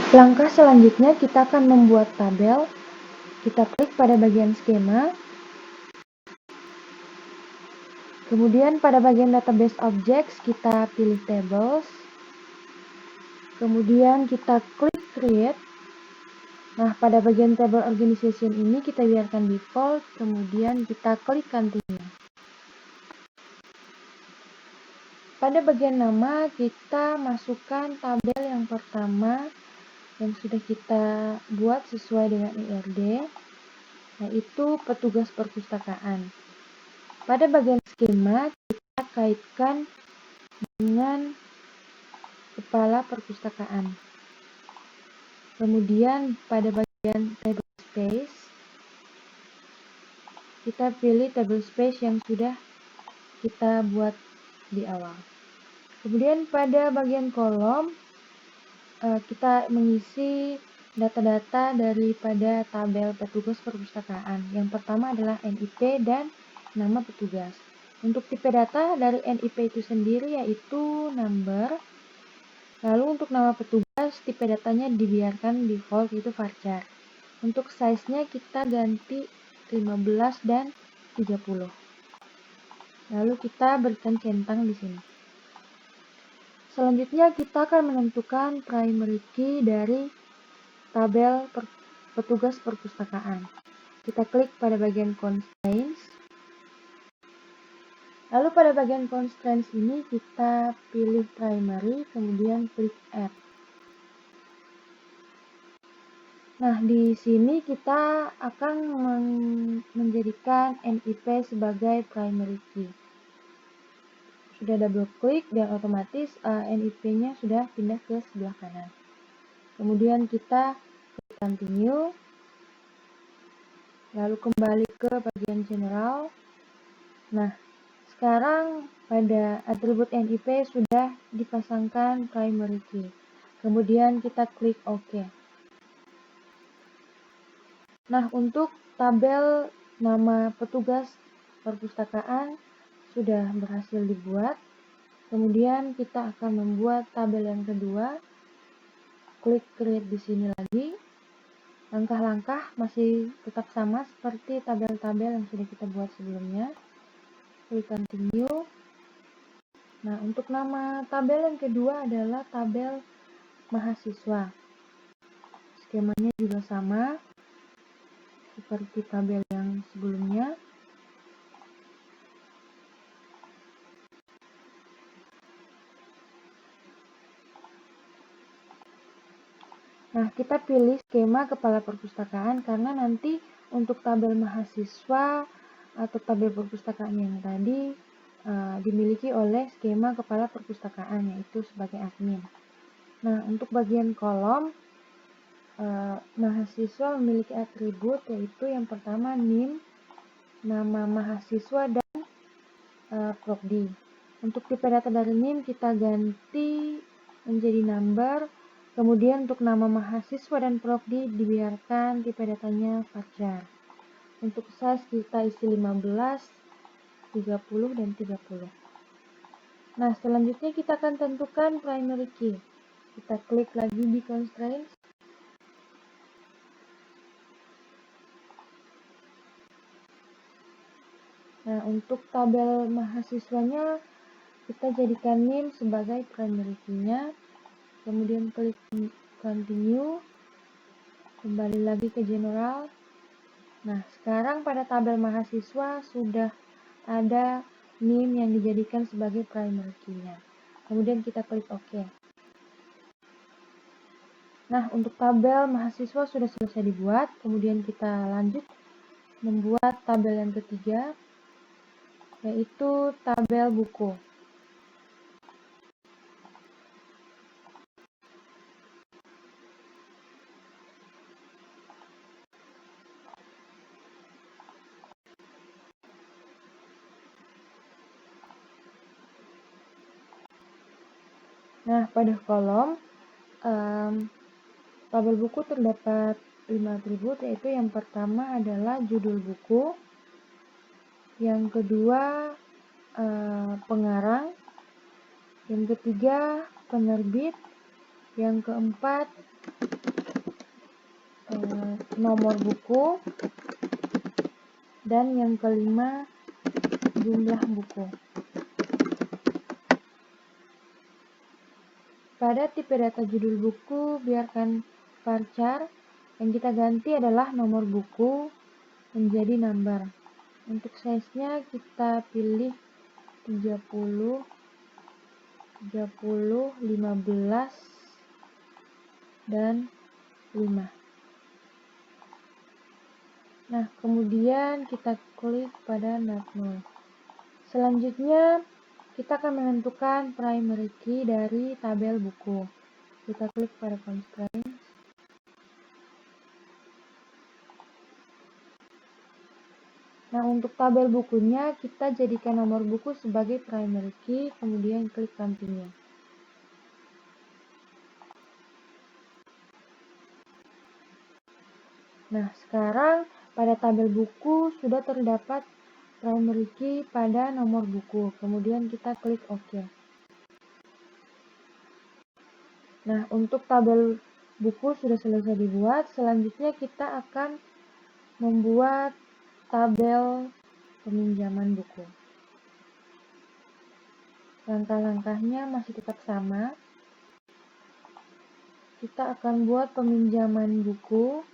Langkah selanjutnya kita akan membuat tabel. Kita klik pada bagian skema. Kemudian pada bagian database objects kita pilih tables. Kemudian kita klik create. Nah, pada bagian table organization ini kita biarkan default, kemudian kita klik continue. Pada bagian nama kita masukkan tabel yang pertama yang sudah kita buat sesuai dengan IRD, yaitu petugas perpustakaan. Pada bagian skema kita kaitkan dengan kepala perpustakaan. Kemudian pada bagian table space kita pilih table space yang sudah kita buat di awal. Kemudian pada bagian kolom kita mengisi data-data daripada tabel petugas perpustakaan. Yang pertama adalah NIP dan nama petugas. Untuk tipe data dari NIP itu sendiri yaitu number. Lalu untuk nama petugas tipe datanya dibiarkan default itu varchar. Untuk size-nya kita ganti 15 dan 30. Lalu kita berikan centang di sini. Selanjutnya kita akan menentukan primary key dari tabel petugas perpustakaan. Kita klik pada bagian constraints. Lalu pada bagian constraints ini kita pilih primary, kemudian klik add. Nah, di sini kita akan menjadikan NIP sebagai primary key. Sudah double klik dan otomatis NIP-nya sudah pindah ke sebelah kanan. Kemudian kita klik continue. Lalu kembali ke bagian general. Nah, sekarang pada atribut NIP sudah dipasangkan primary key. Kemudian kita klik OK. Nah, untuk tabel nama petugas perpustakaan sudah berhasil dibuat. Kemudian kita akan membuat tabel yang kedua. Klik create di sini lagi. Langkah-langkah masih tetap sama seperti tabel-tabel yang sudah kita buat sebelumnya. Klik continue. Nah, untuk nama tabel yang kedua adalah tabel mahasiswa. Skemanya juga sama seperti tabel yang sebelumnya. Nah, kita pilih skema kepala perpustakaan karena nanti untuk tabel mahasiswa atau tabel perpustakaan yang tadi dimiliki oleh skema kepala perpustakaan, yaitu sebagai admin. Nah, untuk bagian kolom mahasiswa memiliki atribut, yaitu yang pertama NIM, nama mahasiswa, dan prodi. Untuk tipe data dari NIM kita ganti menjadi number. Kemudian untuk nama mahasiswa dan prodi dibiarkan tipe datanya varchar. Untuk size kita isi 15, 30, dan 30. Nah, selanjutnya kita akan tentukan primary key. Kita klik lagi di constraints. Nah, untuk tabel mahasiswanya kita jadikan NIM sebagai primary key-nya. Kemudian klik continue. Kembali lagi ke general. Nah, sekarang pada tabel mahasiswa sudah ada NIM yang dijadikan sebagai primary key-nya. Kemudian kita klik OK. Nah, untuk tabel mahasiswa sudah selesai dibuat. Kemudian kita lanjut membuat tabel yang ketiga, yaitu tabel buku. Nah, pada kolom tabel buku terdapat 5 atribut, yaitu yang pertama adalah judul buku, yang kedua pengarang, yang ketiga penerbit, yang keempat nomor buku, dan yang kelima jumlah buku. Pada tipe data judul buku, biarkan varchar, yang kita ganti adalah nomor buku menjadi number. Untuk size-nya kita pilih 30, 30, 15, dan 5. Nah, kemudian kita klik pada not null. Selanjutnya, kita akan menentukan primary key dari tabel buku. Kita klik pada constraint. Nah, untuk tabel bukunya, kita jadikan nomor buku sebagai primary key, kemudian klik continue. Nah, sekarang pada tabel buku sudah terdapat primary key pada nomor buku, kemudian kita klik OK. Nah, untuk tabel buku sudah selesai dibuat, selanjutnya kita akan membuat tabel peminjaman buku. Langkah-langkahnya masih tetap sama. Kita akan buat peminjaman buku.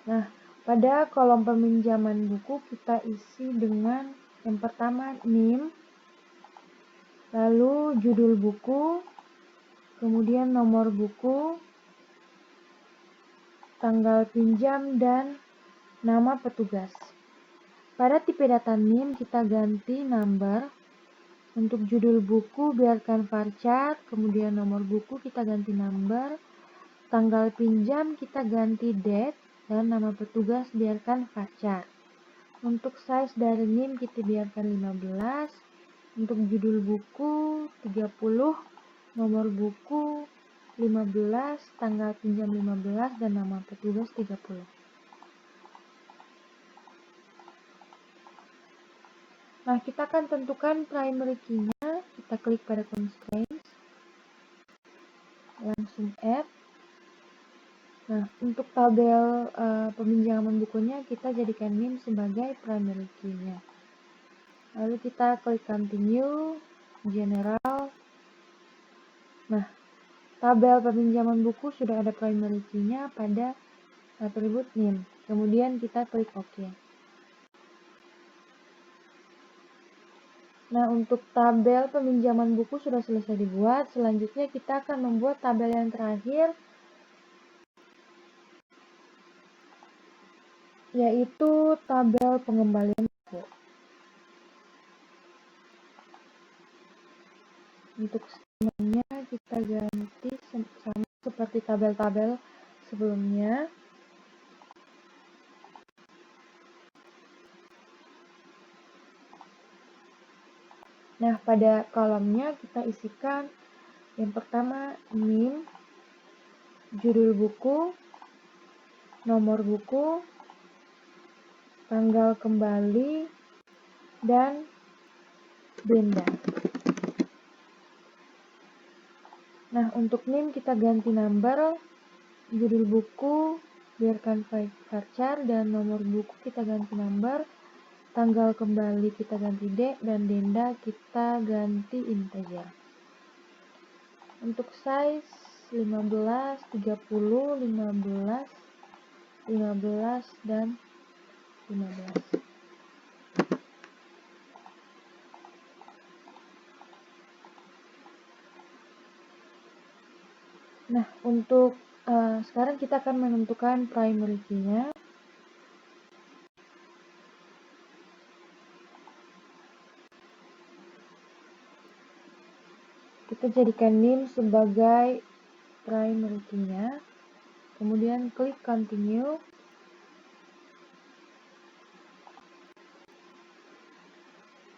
Nah, pada kolom peminjaman buku kita isi dengan yang pertama NIM, lalu judul buku, kemudian nomor buku, tanggal pinjam, dan nama petugas. Pada tipe data NIM kita ganti number, untuk judul buku biarkan varchar, kemudian nomor buku kita ganti number, tanggal pinjam kita ganti date, dan nama petugas biarkan varchar. Untuk size dari NIM kita biarkan 15, untuk judul buku 30, nomor buku 15, tanggal pinjam 15, dan nama petugas 30. Nah, kita akan tentukan primary key-nya, kita klik pada constraints, langsung add. Nah, untuk tabel peminjaman bukunya kita jadikan NIM sebagai primary key-nya. Lalu kita klik continue, general. Nah, tabel peminjaman buku sudah ada primary key-nya pada atribut NIM. Kemudian kita klik OK. Nah, untuk tabel peminjaman buku sudah selesai dibuat. Selanjutnya kita akan membuat tabel yang terakhir, yaitu tabel pengembalian buku. Untuk skemanya kita ganti sama seperti tabel-tabel sebelumnya. Nah, pada kolomnya kita isikan yang pertama NIM, judul buku, nomor buku, tanggal kembali, dan denda. Nah, untuk NIM kita ganti number, judul buku biarkan varchar, dan nomor buku kita ganti number, tanggal kembali kita ganti D, dan denda kita ganti integer. Untuk size 15, 30, 15, 15, dan 15. Nah, untuk sekarang kita akan menentukan primary key-nya. Kita jadikan NIM sebagai primary key-nya. Kemudian klik continue.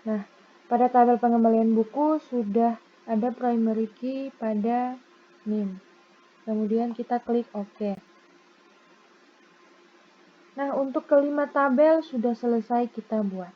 Nah, pada tabel pengembalian buku sudah ada primary key pada NIM. Kemudian kita klik OK. Nah, untuk kelima tabel sudah selesai kita buat.